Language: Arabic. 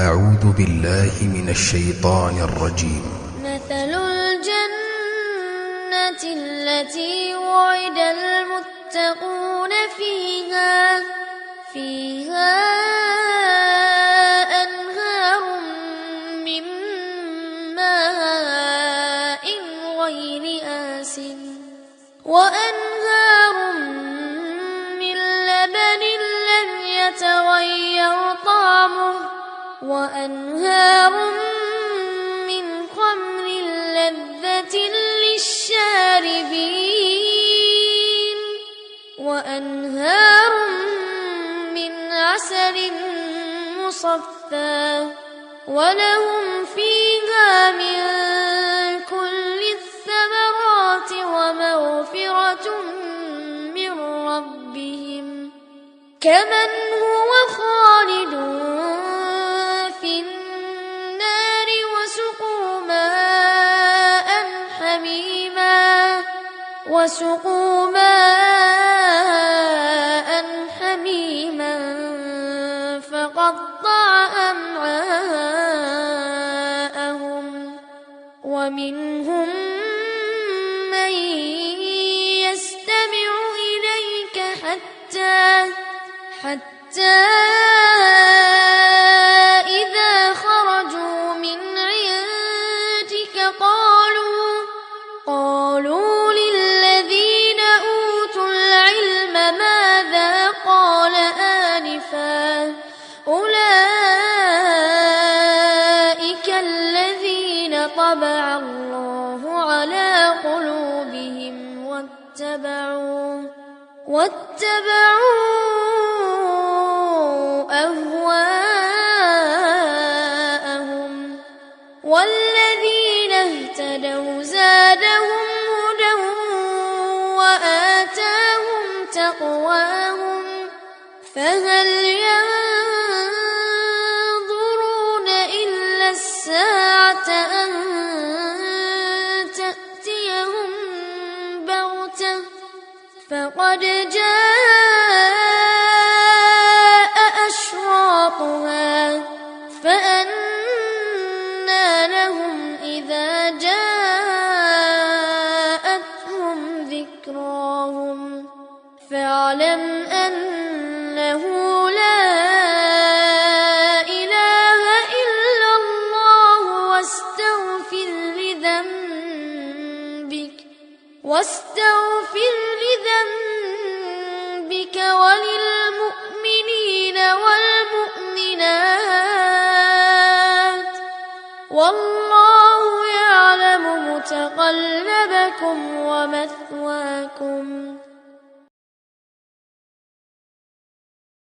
أعوذ بالله من الشيطان الرجيم. مثل الجنة التي وعد المتقون فيها أنهار من ماء غير آسن وأنهار من لبن لم يتغير طعمه وأنهار من خمر لذة للشاربين وأنهار من عسل مصفى ولهم فيها من كل الثمرات ومغفرة من ربهم كمن هو خالد في النار وسقوا ماء حميما فقطع أمعاءهم ومنهم من يستمع إليك حتى إذا خرجوا من عندك قالوا للذين أوتوا العلم ماذا قال آنفا أولئك الذين طبع الله على قلوبهم واتبعوا أهواءهم والذين اهتدوا زادهم هدى وآتاهم تقواهم فهل ينظرون إلا الساعة أن تأتيهم بغتة فقد جاء أشراطها فأنى لهم إذا جاءتهم ذكراهم فاعلم أنه لا إله إلا الله واستغفر لذنبك وللمؤمنين والمؤمنات والله يعلم متقلبكم ومثواكم